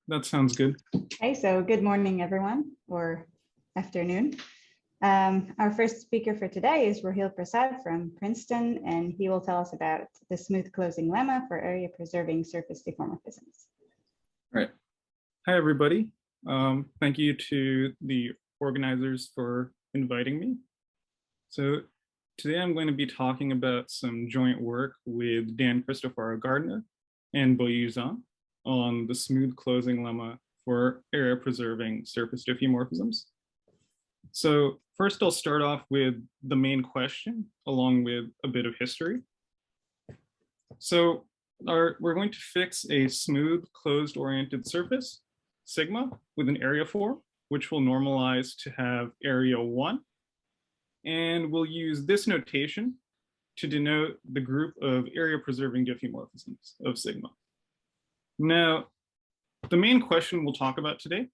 That sounds good. Okay, so good morning, everyone, or afternoon. Our first speaker for today is Rohil Prasad from Princeton, and he will tell us about the smooth closing lemma for area-preserving surface diffeomorphisms. All right. Hi, everybody. Thank you to the organizers for inviting me. So today I'm going to be talking about some joint work with Cristofaro-Gardiner and Zhang on the smooth closing lemma for area-preserving surface diffeomorphisms. So first I'll start off with the main question along with a bit of history. So we're going to fix a smooth closed oriented surface, sigma, with an area 4, which will normalize to have area 1. And we'll use this notation to denote the group of area-preserving diffeomorphisms of sigma. Now, the main question we'll talk about today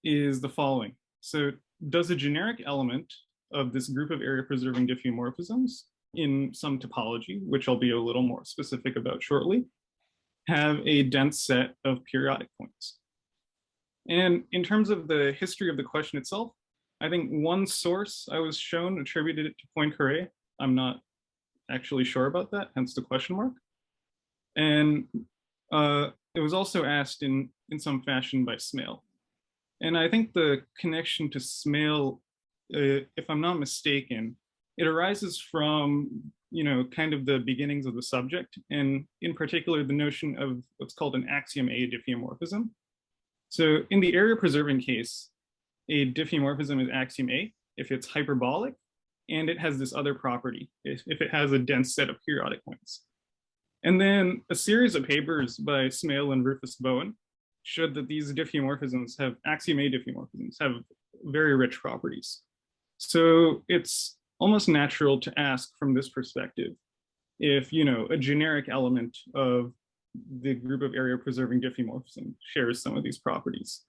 is the following. So does a generic element of this group of area-preserving diffeomorphisms in some topology, which I'll be a little more specific about shortly, have a dense set of periodic points? And in terms of the history of the question itself, I think one source I was shown attributed it to Poincaré. I'm not actually sure about that, hence the question mark. And it was also asked in some fashion by Smale. And I think the connection to Smale, if I'm not mistaken, it arises from, kind of the beginnings of the subject, and in particular, the notion of what's called an axiom A diffeomorphism. So in the area-preserving case, a diffeomorphism is axiom A if it's hyperbolic, and it has this other property, if it has a dense set of periodic points. And then a series of papers by Smale and Rufus Bowen showed that these diffeomorphisms have axiom A diffeomorphisms have very rich properties. So it's almost natural to ask from this perspective if, a generic element of the group of area-preserving diffeomorphism shares some of these properties.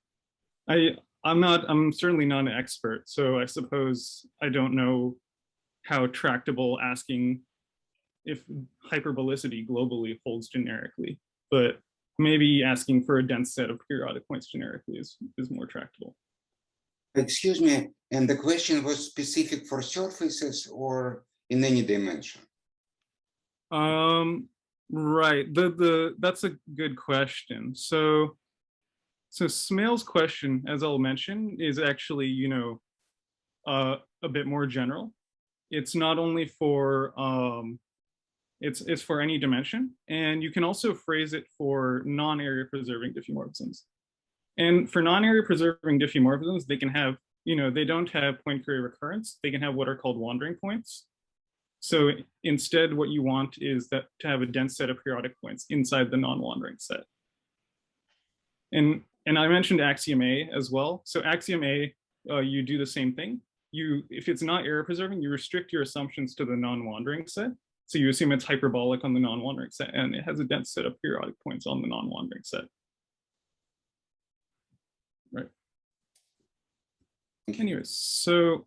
I'm certainly not an expert, so I suppose I don't know how tractable asking if hyperbolicity globally holds generically, but maybe asking for a dense set of periodic points generically is more tractable. Excuse me, and the question was specific for surfaces or in any dimension? Right. That's a good question. So Smale's question, as I'll mention, is actually, a bit more general. It's not only for it's for any dimension, and you can also phrase it for non-area preserving diffeomorphisms. And for non-area preserving diffeomorphisms, they can have, they don't have Poincaré recurrence. They can have what are called wandering points. So instead, what you want is that to have a dense set of periodic points inside the non-wandering set. And I mentioned axiom A as well. So axiom A, you do the same thing. If it's not area preserving, you restrict your assumptions to the non-wandering set. So you assume it's hyperbolic on the non-wandering set, and it has a dense set of periodic points on the non-wandering set. Right. Anyways, so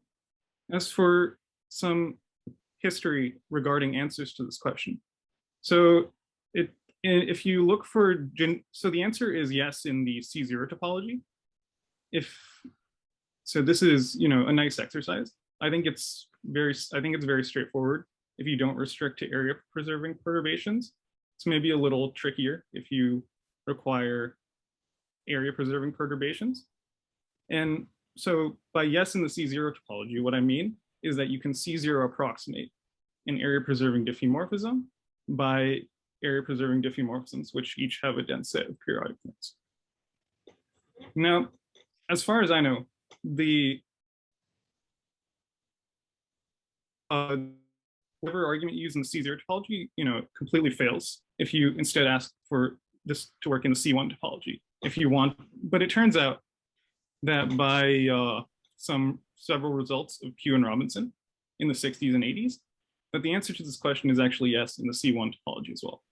as for some history regarding answers to this question, so if you look for, so the answer is yes in the C0 topology. So this is, a nice exercise. I think it's very straightforward. If you don't restrict to area preserving perturbations, it's maybe a little trickier if you require area preserving perturbations. And so by yes in the C0 topology, what I mean is that you can C0 approximate an area preserving diffeomorphism by area preserving diffeomorphisms, which each have a dense set of periodic points. Now, as far as I know, whatever argument you use in the C0 topology, completely fails if you instead ask for this to work in the C1 topology if you want. But it turns out that by several results of Pugh and Robinson in the 60s and 80s, that the answer to this question is actually yes in the C1 topology as well.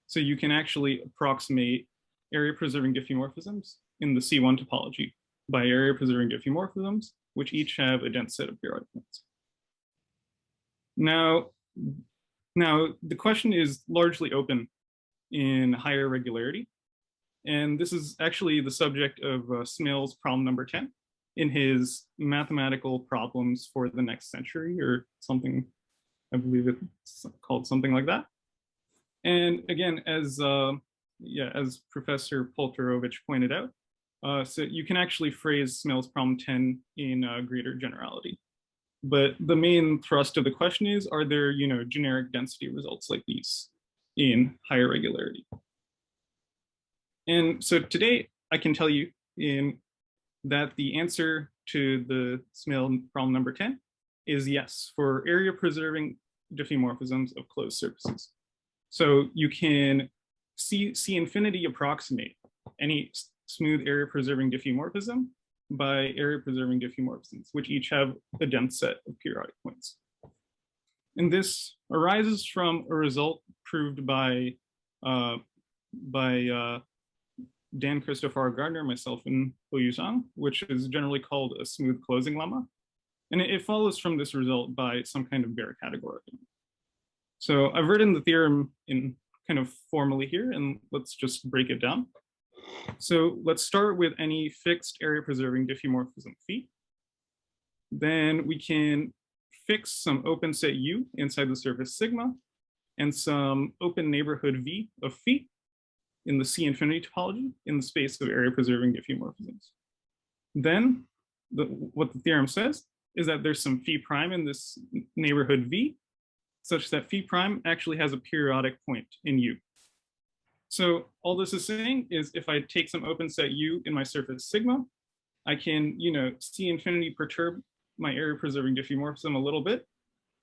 So you can actually approximate area preserving diffeomorphisms in the C1 topology by area preserving diffeomorphisms, which each have a dense set of periodic points. Now the question is largely open in higher regularity. And this is actually the subject of Smale's problem number 10 in his mathematical problems for the next century or something. I believe it's called something like that. And again, as Professor Polterovich pointed out, so you can actually phrase Smale's problem 10 in greater generality. But the main thrust of the question is, are there, generic density results like these in higher regularity? And so today I can tell you that the answer to the Smale problem number 10 is yes, for area preserving diffeomorphisms of closed surfaces. So you can see infinity approximate any smooth area preserving diffeomorphism by area preserving diffeomorphisms, which each have a dense set of periodic points. And this arises from a result proved by Dan Cristofaro-Gardiner, myself, and Pugh, Zhang, which is generally called a smooth closing lemma. And it follows from this result by some kind of bare categorical. So I've written the theorem in kind of formally here, and let's just break it down. So let's start with any fixed area preserving diffeomorphism phi. Then we can fix some open set U inside the surface sigma and some open neighborhood V of phi in the C infinity topology in the space of area preserving diffeomorphisms. Then what the theorem says is that there's some phi prime in this neighborhood V such that phi prime actually has a periodic point in U. So all this is saying is if I take some open set U in my surface sigma, I can, C infinity perturb my area preserving diffeomorphism a little bit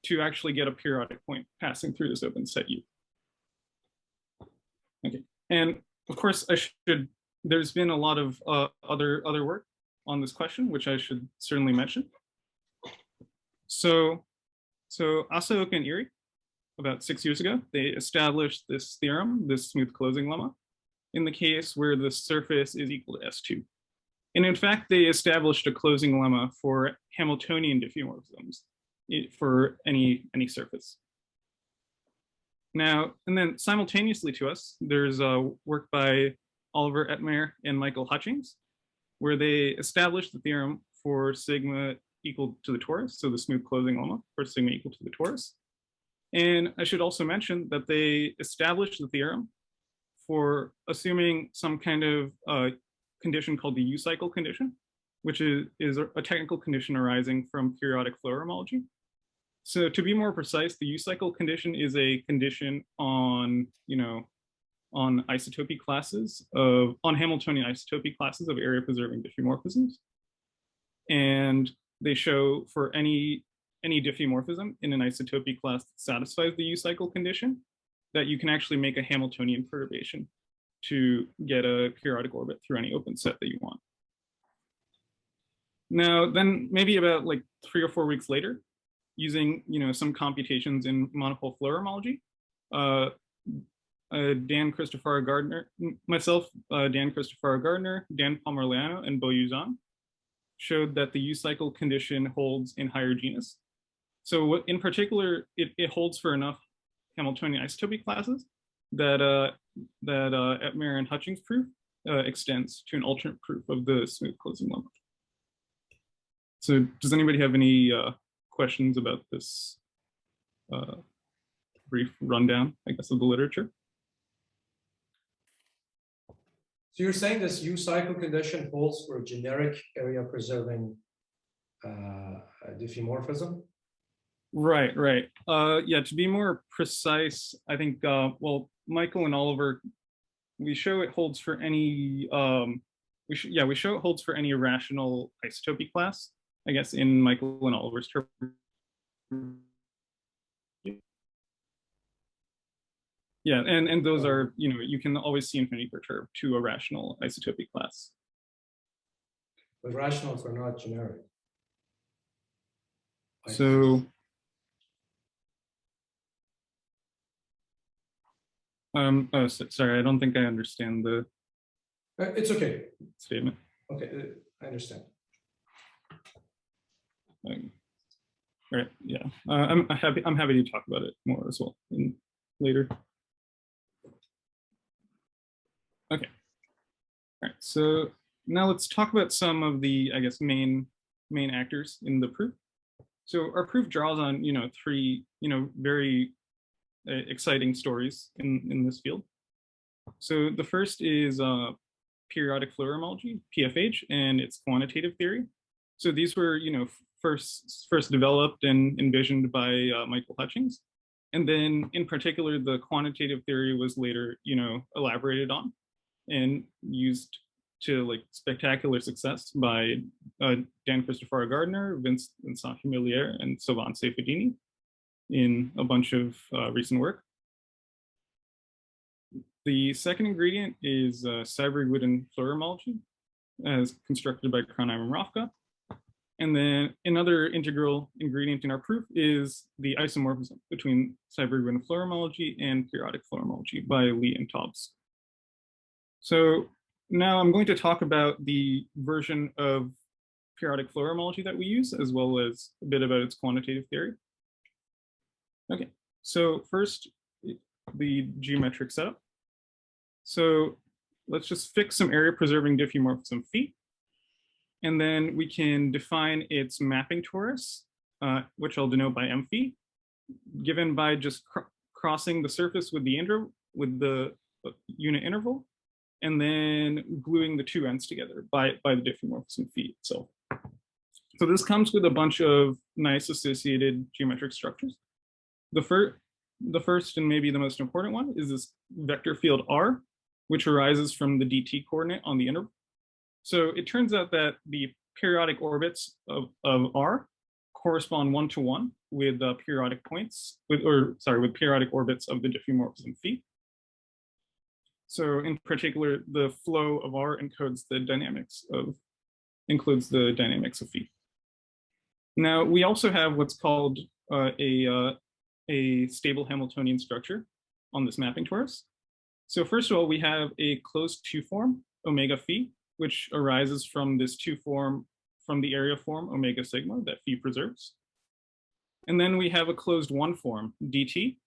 to actually get a periodic point passing through this open set U. Okay, and of course there's been a lot of other work on this question, which I should certainly mention. So Asaoka and Iri, about 6 years ago, they established this theorem, this smooth closing lemma, in the case where the surface is equal to S2. And in fact, they established a closing lemma for Hamiltonian diffeomorphisms for any surface. Now, and then simultaneously to us, there's work by Oliver Ettmeyer and Michael Hutchings, where they established the theorem for sigma equal to the torus, so the smooth closing lemma for sigma equal to the torus. And I should also mention that they established the theorem for assuming some kind of condition called the U-cycle condition, which is a technical condition arising from periodic Floer homology. So to be more precise, the U-cycle condition is a condition on, on isotopy classes on Hamiltonian isotopy classes of area preserving diffeomorphisms. And they show for any diffeomorphism in an isotopy class that satisfies the U-cycle condition, that you can actually make a Hamiltonian perturbation to get a periodic orbit through any open set that you want. Now, then maybe about like 3 or 4 weeks later, using some computations in monopole Floer homology, Dan Cristofaro-Gardiner, myself, Dan Cristofaro-Gardiner, Dan Palmer-Leano, and Pugh Zhang showed that the U-cycle condition holds in higher genus. So in particular, it holds for enough Hamiltonian isotopy classes that Ettmeyer and Hutchings proof extends to an alternate proof of the smooth closing lemma. So does anybody have any questions about this brief rundown, I guess, of the literature? So you're saying this U-cycle condition holds for a generic area preserving diffeomorphism? Right. Yeah, to be more precise, I think, well, Michael and Oliver, we show it holds for any, we show it holds for any irrational isotopy class, I guess, in Michael and Oliver's term. Yeah, and those are, you can always see infinity perturb to a rational isotopy class. But rationals are not generic. So, sorry, I don't think I understand the it's okay. Statement. Okay, I understand. Right, yeah, I'm happy to talk about it more as well later. Okay, So now let's talk about some of the, I guess, main actors in the proof. So our proof draws on, three, very exciting stories in this field. So the first is periodic Floer homology, PFH, and its quantitative theory. So these were, first developed and envisioned by Michael Hutchings. And then in particular, the quantitative theory was later, elaborated on and used to like spectacular success by Dan Cristofaro-Gardiner, Vincent Humilier, and Savant Seyfedini in a bunch of recent work. The second ingredient is Seiberg-Witten Floer homology, as constructed by Kronheim and Rofka. And then another integral ingredient in our proof is the isomorphism between Seiberg-Witten Floer homology and periodic Floer homology by Lee and Taubes. So now I'm going to talk about the version of periodic Floer homology that we use, as well as a bit about its quantitative theory. Okay, so first, the geometric setup. So let's just fix some area preserving diffeomorphism phi. And then we can define its mapping torus, which I'll denote by m phi, given by just crossing the surface with the unit interval, and then gluing the two ends together by the diffeomorphism phi itself. So this comes with a bunch of nice associated geometric structures. The first and maybe the most important one is this vector field R, which arises from the dt coordinate on the interval. So it turns out that the periodic orbits of R correspond one-to-one with periodic points, with periodic orbits of the diffeomorphism phi. So in particular, the flow of R includes the dynamics of phi. Now we also have what's called a stable Hamiltonian structure on this mapping torus. So first of all, we have a closed two form, omega phi, which arises from this two form, from the area form omega sigma that phi preserves. And then we have a closed one form, dt,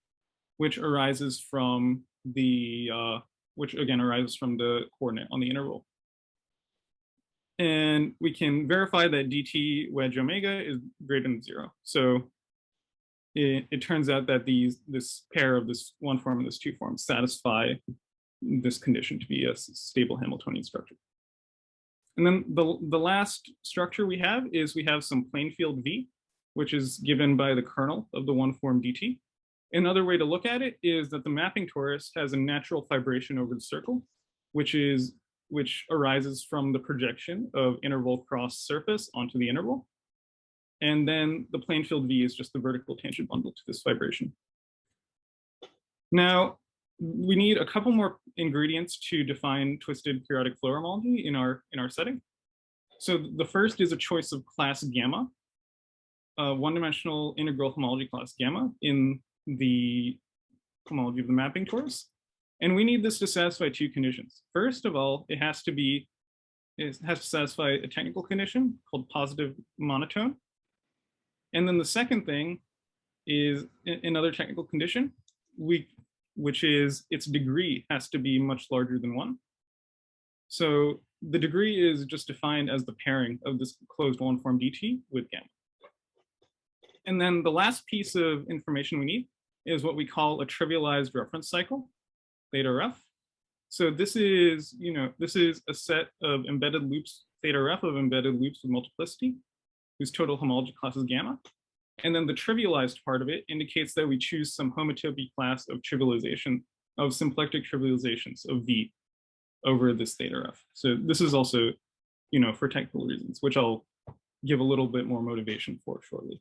which arises from the, coordinate on the interval. And we can verify that dt wedge omega is greater than 0. So it turns out that this pair of this one form and this two form satisfy this condition to be a stable Hamiltonian structure. And then the last structure we have some plane field V, which is given by the kernel of the one form dt. Another way to look at it is that the mapping torus has a natural fibration over the circle, which arises from the projection of interval cross surface onto the interval. And then the plane field V is just the vertical tangent bundle to this vibration. Now, we need a couple more ingredients to define twisted periodic Floer homology in our setting. So the first is a choice of class gamma, one-dimensional integral homology class gamma in the homology of the mapping torus. And we need this to satisfy two conditions. First of all, it has to satisfy a technical condition called positive monotone. And then the second thing is another technical condition, which is its degree has to be much larger than 1. So the degree is just defined as the pairing of this closed one form dt with gamma. And then the last piece of information we need is what we call a trivialized reference cycle, theta ref. So this is a set of embedded loops, theta ref of embedded loops with multiplicity, whose total homology class is gamma. And then the trivialized part of it indicates that we choose some homotopy class of trivialization, of symplectic trivializations of V over this theta ref. So this is also, for technical reasons, which I'll give a little bit more motivation for shortly.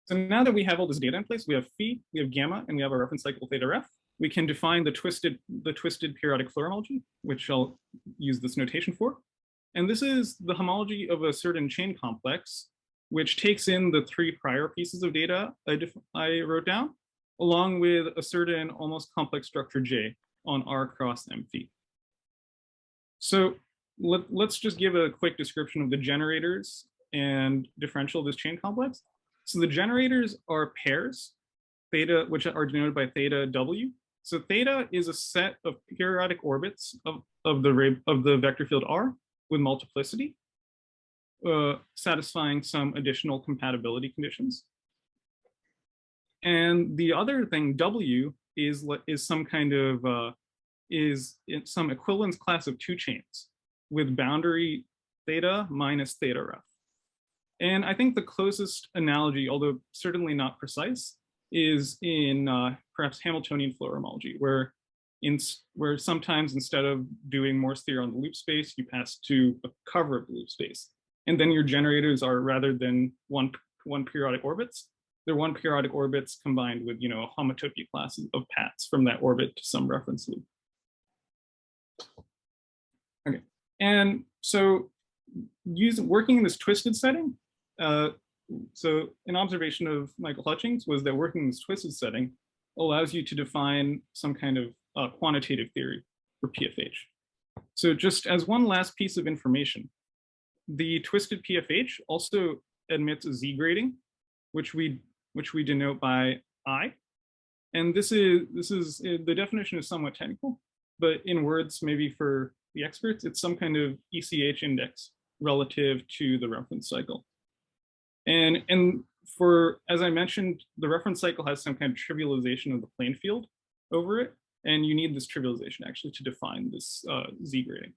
So now that we have all this data in place, we have phi, we have gamma, and we have our reference cycle theta ref. We can define the twisted periodic Floer homology, which I'll use this notation for. And this is the homology of a certain chain complex, which takes in the three prior pieces of data I wrote down, along with a certain almost complex structure J on R cross M phi. So let's just give a quick description of the generators and differential of this chain complex. So the generators are pairs, theta, which are denoted by theta W, So theta is a set of periodic orbits of the vector field R with multiplicity, satisfying some additional compatibility conditions. And the other thing, W, is some kind of is some equivalence class of two chains with boundary theta minus theta ref. And I think the closest analogy, although certainly not precise, is in perhaps Hamiltonian Floer homology, where sometimes instead of doing Morse theory on the loop space, you pass to a cover of the loop space. And then your generators are, rather than one periodic orbits, they're one periodic orbits combined with, a homotopy class of paths from that orbit to some reference loop. Okay, and so working in this twisted setting, so an observation of Michael Hutchings was that working in this twisted setting allows you to define some kind of quantitative theory for PFH. So just as one last piece of information, the twisted PFH also admits a Z grading, which we denote by I. And this is the definition is somewhat technical, but in words, maybe for the experts, it's some kind of ECH index relative to the reference cycle. And as I mentioned, the reference cycle has some kind of trivialization of the plane field over it. And you need this trivialization actually to define this Z grading.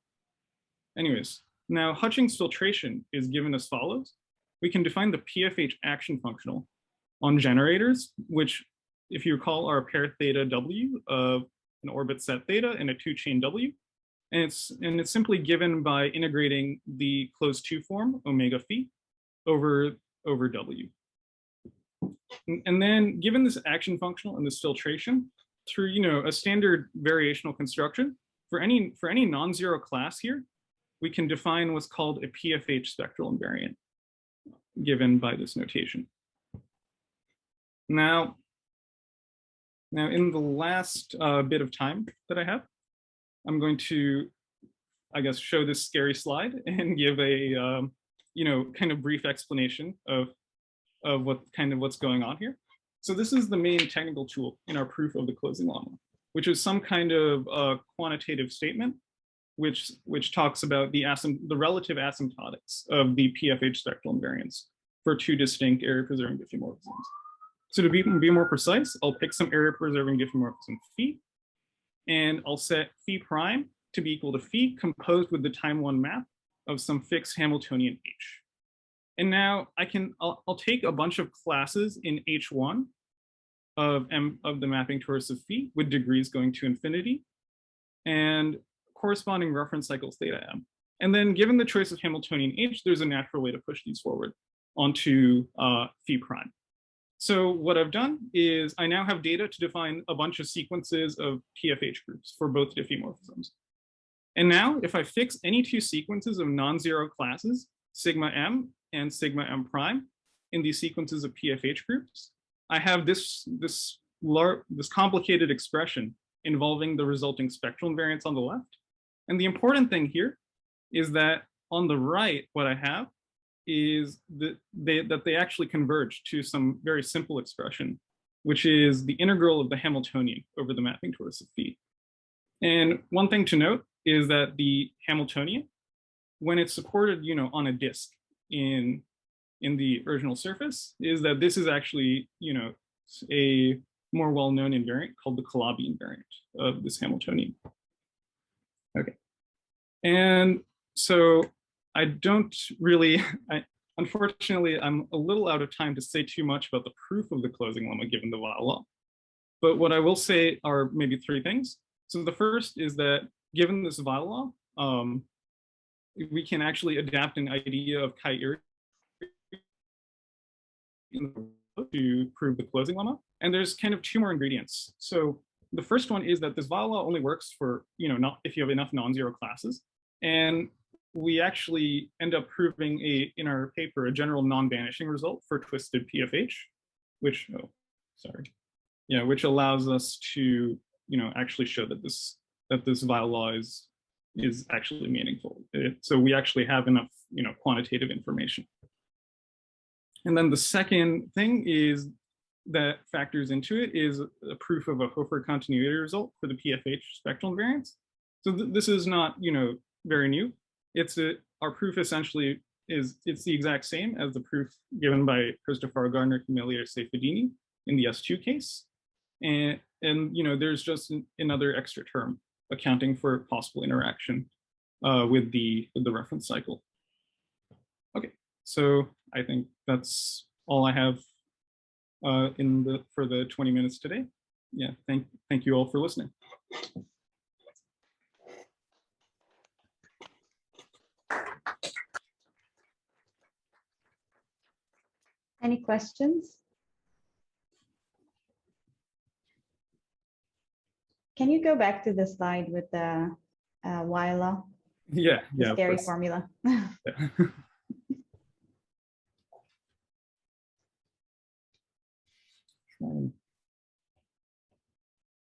Anyways, now Hutchings filtration is given as follows. We can define the PFH action functional on generators, which, if you recall, are a pair theta W of an orbit set theta and a two chain W. And it's simply given by integrating the closed two form omega phi over W. And then given this action functional and this filtration through a standard variational construction for any non-zero class here, we can define what's called a PFH spectral invariant given by this notation. Now in the last bit of time that I have, I'm going to, I guess, show this scary slide and give a kind of brief explanation of what's going on here. So this is the main technical tool in our proof of the closing lemma, which is some kind of quantitative statement which talks about the relative asymptotics of the PFH spectral invariants for two distinct area-preserving diffeomorphisms. So to be more precise, I'll pick some area-preserving diffeomorphism phi, and I'll set phi prime to be equal to phi composed with the time one map of some fixed Hamiltonian H. And now I'll take a bunch of classes in H1 of the mapping torus of phi with degrees going to infinity and corresponding reference cycles theta m. And then given the choice of Hamiltonian H, there's a natural way to push these forward onto phi prime. So what I've done is I now have data to define a bunch of sequences of PFH groups for both diffeomorphisms. And now if I fix any two sequences of non-zero classes, sigma m and sigma m prime, in these sequences of PFH groups, I have this complicated expression involving the resulting spectral invariants on the left. And the important thing here is that on the right, what I have is that they actually converge to some very simple expression, which is the integral of the Hamiltonian over the mapping torus of phi. And one thing to note is that the Hamiltonian, when it's supported, on a disk in the original surface, is that this is actually, a more well-known invariant called the Calabi invariant of this Hamiltonian. Okay, and so I don't really, unfortunately, I'm a little out of time to say too much about the proof of the closing lemma given the Weyl law. But what I will say are maybe three things. So the first is that given this Weyl law, we can actually adapt an idea of chi-area to prove the closing lemma. And there's kind of two more ingredients. So the first one is that this Weyl law only works for, not if you have enough non-zero classes. And we actually end up proving in our paper a general non-vanishing result for twisted PFH, which which allows us to actually show that this Weyl law is actually meaningful. So we actually have enough quantitative information. And then the second thing is that factors into it is a proof of a Hofer continuity result for the PFH spectral invariance. So this is not, very new. Our proof essentially it's the exact same as the proof given by Cristofaro-Gardiner and Seiberg-Witten in the S2 case. And there's just another extra term accounting for possible interaction with the reference cycle. Okay, so I think that's all I have for the 20 minutes today. Yeah, thank you all for listening. Any questions? Can you go back to the slide with the Weyl Law? Yeah, the yeah. scary formula. Yeah.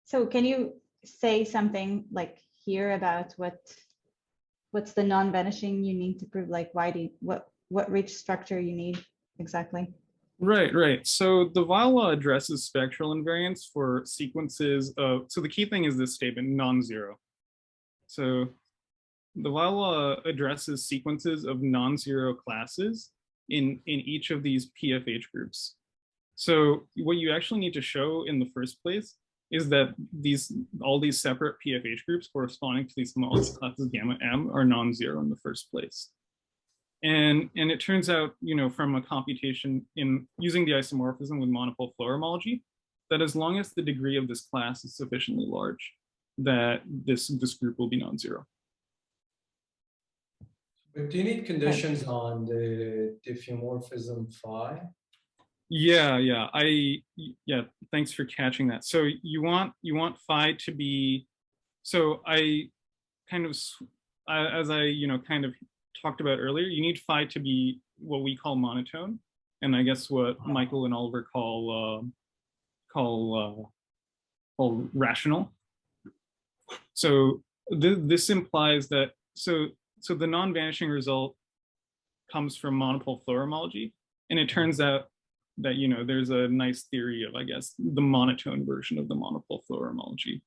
So can you say something like here about what's the non-vanishing you need to prove, like what rich structure you need exactly? Right. So the Weyl Law addresses spectral invariants for sequences of, so the key thing is this statement, non-zero. So the Weyl Law addresses sequences of non-zero classes in each of these PFH groups. So what you actually need to show in the first place is that all these separate PFH groups corresponding to these homology classes gamma m are non-zero in the first place. And it turns out, from a computation in using the isomorphism with monopole Floer homology, that as long as the degree of this class is sufficiently large, that this group will be non-zero. But do you need conditions on the diffeomorphism phi? Yeah. Thanks for catching that. So you want phi to be, so I kind of, as I kind of talked about earlier, you need phi to be what we call monotone, and I guess what Michael and Oliver call rational. So this implies that so the non-vanishing result comes from monopole Floer homology, and it turns out that there's a nice theory of, I guess, the monotone version of the monopole Floer homology.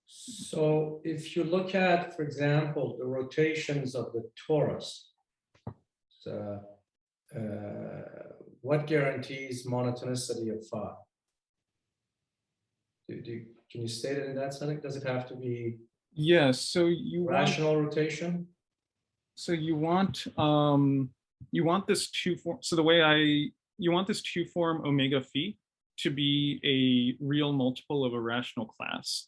So if you look at, for example, the rotations of the torus, what guarantees monotonicity of phi? Can you state it in that sentence? Does it have to be So you rational rotation? So you want this two form. So you want this two form omega phi to be a real multiple of a rational class,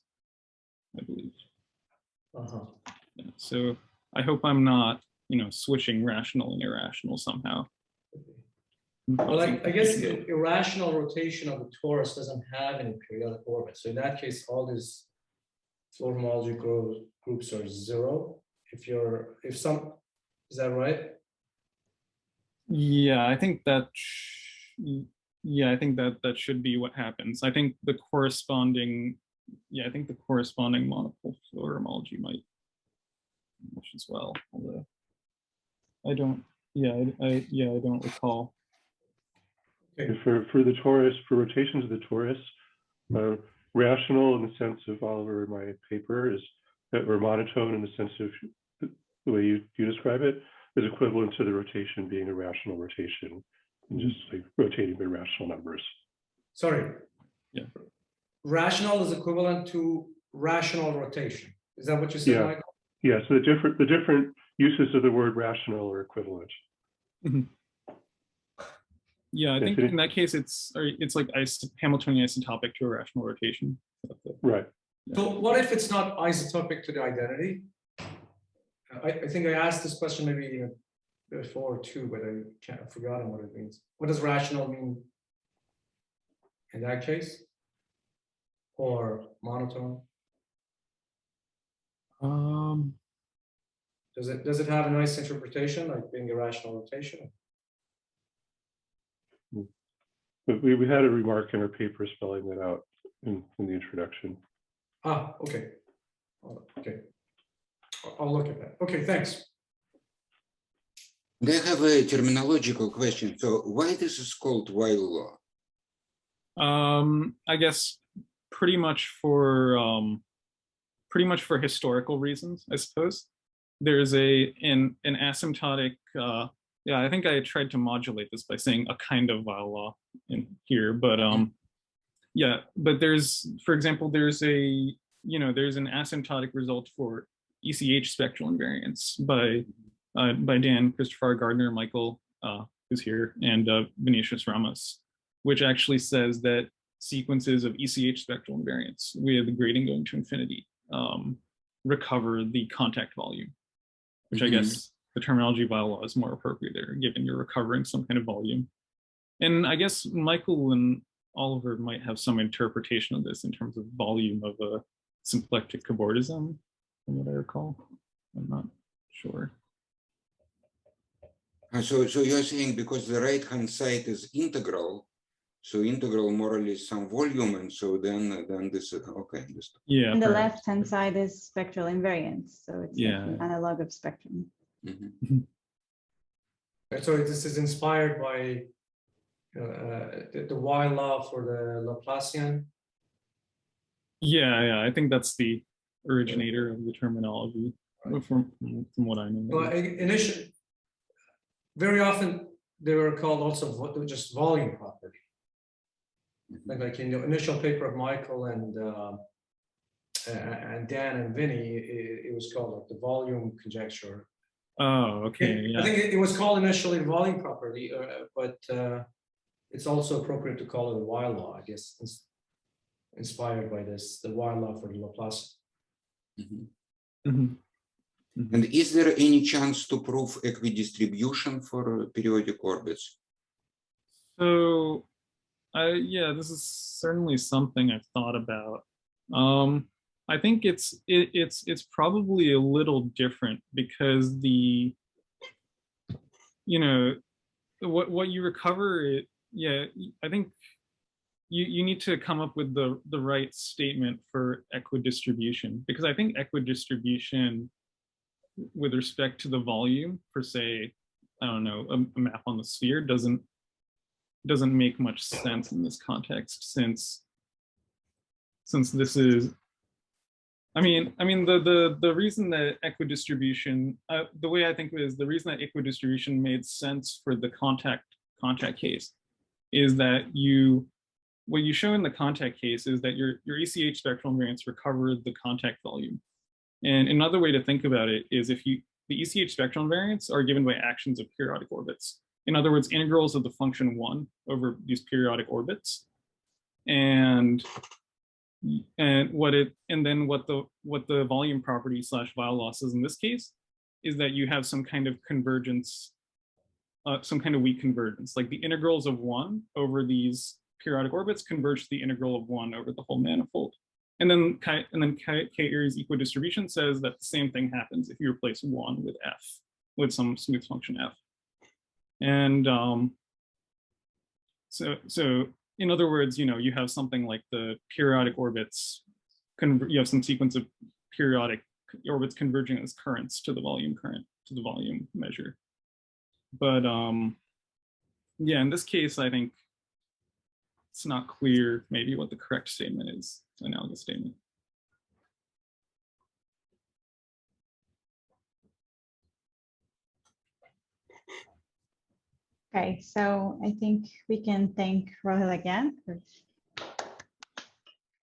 I believe. Yeah, so I hope I'm not, switching rational and irrational somehow. Well, I guess irrational rotation of the torus doesn't have any periodic orbit. So in that case, all these Floer homology groups are zero. Is that right? Yeah, I think that should be what happens. I think the corresponding monopole Floer homology might as well. Although I don't recall. Okay. For the torus, for rotations of the torus, rational in the sense of Oliver in my paper is that we're monotone in the sense of the way you describe it is equivalent to the rotation being a rational rotation, and just like rotating by rational numbers. Sorry. Yeah. Rational is equivalent to rational rotation. Is that what you said, Yeah. Michael? Yeah. So the different uses of the word rational are equivalent. Mm-hmm. Yeah, I think in that case it's like Hamiltonian isotopic to a rational rotation. Right. So what if it's not isotopic to the identity? I think I asked this question maybe before too, but I've forgotten what it means. What does rational mean in that case? Or monotone? Does it have a nice interpretation, like being a rational rotation? But we had a remark in our paper spelling that out in the introduction. Okay. Okay. I'll look at that. Okay, thanks. They have a terminological question. So why this is called Weyl Law? I guess pretty much for historical reasons, I suppose. There's an asymptotic. Yeah, I think I tried to modulate this by saying a kind of Weyl law in here, but yeah, but there's, for example, there's an asymptotic result for ECH spectral invariants by Dan, Cristofaro-Gardiner, Michael, who's here, and Vinicius Ramos, which actually says that sequences of ECH spectral invariants with the gradient going to infinity recover the contact volume, which I guess the terminology of Weyl law is more appropriate there, given you're recovering some kind of volume. And I guess Michael and Oliver might have some interpretation of this in terms of volume of a symplectic cobordism, from what I recall. I'm not sure. So you're saying because the right-hand side is integral, so integral more or less some volume, and so then this is okay. Yeah. And the left-hand side is spectral invariance, so it's like an analog of spectrum. So this is inspired by the Weyl law for the Laplacian. Yeah, I think that's the originator of the terminology, from what I know. Well, initially, very often they were called also just volume property. Like in the initial paper of Michael and Dan and Vinny, it was called like the volume conjecture. Oh, okay. Yeah. I think it was called initially volume property, but it's also appropriate to call it a Weyl law, I guess, inspired by this, the Weyl law for the Laplace. And is there any chance to prove equidistribution for periodic orbits? So, yeah, this is certainly something I've thought about. I think it's probably a little different because what you recover, I think you need to come up with the right statement for equidistribution, because I think equidistribution with respect to the volume for, say, I don't know, a map on the sphere doesn't make much sense in this context, since this is, I mean the reason that equidistribution, the way I think of it is, the reason that equidistribution made sense for the contact case is that what you show in the contact case is that your ECH spectral invariants recover the contact volume. And another way to think about it is the ECH spectral invariants are given by actions of periodic orbits. In other words, integrals of the function 1 over these periodic orbits. And what the volume property / Weyl law says in this case is that you have some kind of convergence, some kind of weak convergence, like the integrals of 1 over these periodic orbits converge to the integral of 1 over the whole manifold. And then K-Aries equidistribution says that the same thing happens if you replace 1 with f, with some smooth function f. And so in other words, you have something like the periodic orbits, you have some sequence of periodic orbits converging as currents to the volume current, to the volume measure. But yeah, in this case, I think it's not clear maybe what the correct statement is, analogous statement. Okay, so I think we can thank Rohil again for